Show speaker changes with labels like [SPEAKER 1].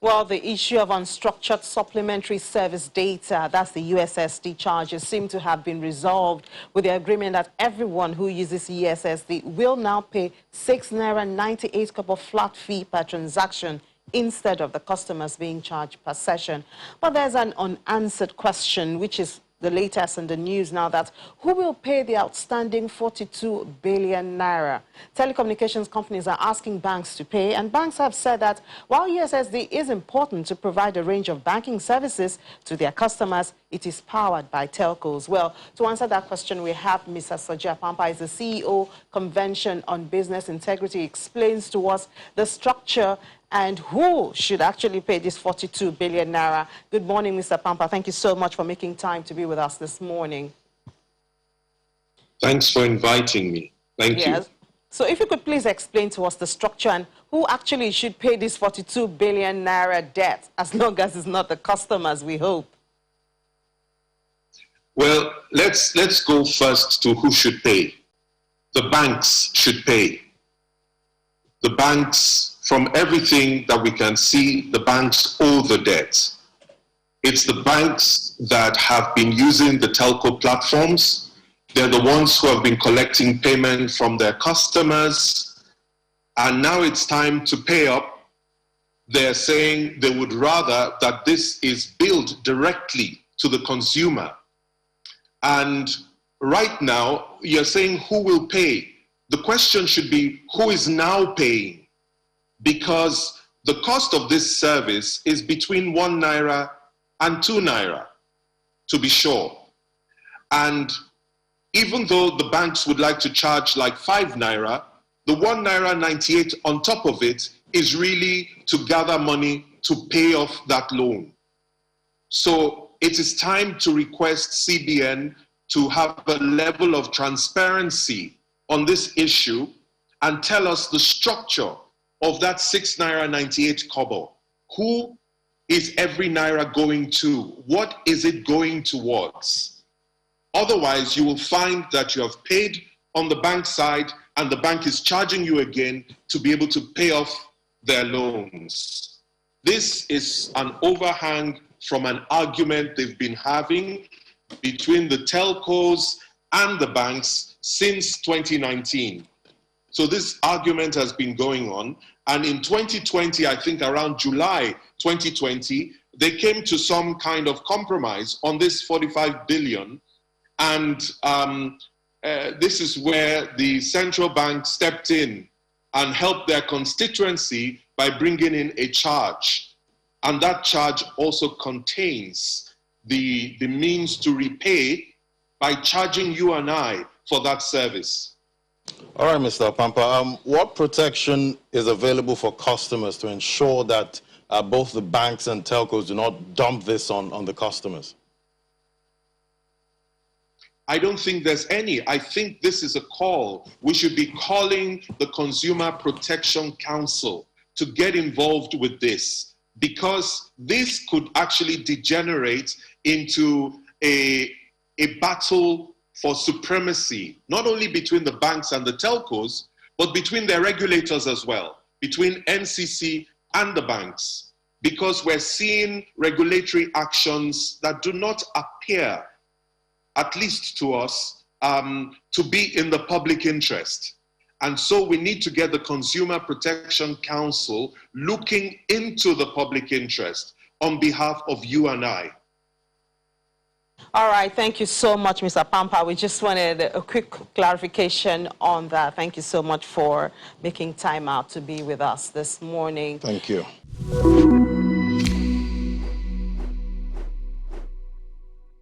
[SPEAKER 1] Well, the issue of unstructured supplementary service data, that's the USSD charges, seem to have been resolved with the agreement that everyone who uses USSD will now pay 6 naira 98 kobo flat fee per transaction instead of the customers being charged per session. But there's an unanswered question, which is the latest in the news now, that who will pay the outstanding 42 billion naira? Telecommunications companies are asking banks to pay, and banks have said that while USSD is important to provide a range of banking services to their customers, it is powered by telcos. Well, to answer that question, we have Mr. Soji Apampa, is the CEO, Convention on Business Integrity. He explains to us the structure and who should actually pay this 42 billion naira. Good morning, Mr. Pampa. Thank you so much for making time to be with us this morning.
[SPEAKER 2] Thanks for inviting me. Thank you.
[SPEAKER 1] So if you could please explain to us the structure and who actually should pay this 42 billion naira debt, as long as it's not the customers, we hope.
[SPEAKER 2] Well, let's go first to who should pay. The banks should pay. The banks, from everything that we can see, the banks owe the debt. It's the banks that have been using the telco platforms. They're the ones who have been collecting payment from their customers. And now it's time to pay up. They're saying they would rather that this is billed directly to the consumer. And right now, you're saying who will pay? The question should be who is now paying? Because the cost of this service is between 1 naira and 2 naira, to be sure. And even though the banks would like to charge like 5 naira, the 1 naira 98 on top of it is really to gather money to pay off that loan. So it is time to request CBN to have a level of transparency on this issue and tell us the structure of that 6 naira 98 kobo. Who is every naira going to? What is it going towards? Otherwise, you will find that you have paid on the bank side and the bank is charging you again to be able to pay off their loans. This is an overhang from an argument they've been having between the telcos and the banks since 2019. So this argument has been going on. And in 2020, I think around July 2020, they came to some kind of compromise on this 45 billion. And this is where the central bank stepped in and helped their constituency by bringing in a charge. And that charge also contains the means to repay by charging you and I for that service.
[SPEAKER 3] All right, Mr. Pampa, what protection is available for customers to ensure that both the banks and telcos do not dump this on the customers?
[SPEAKER 2] I don't think there's any. I think this is a call. We should be calling the Consumer Protection Council to get involved with this, because this could actually degenerate into a battle for supremacy, not only between the banks and the telcos, but between their regulators as well, between NCC and the banks, because we're seeing regulatory actions that do not appear, at least to us, to be in the public interest. And so we need to get the Consumer Protection Council looking into the public interest on behalf of you and I.
[SPEAKER 1] All right, thank you so much, Mr. Pampa. We just wanted a quick clarification on that. Thank you so much for making time out to be with us this morning.
[SPEAKER 3] Thank you.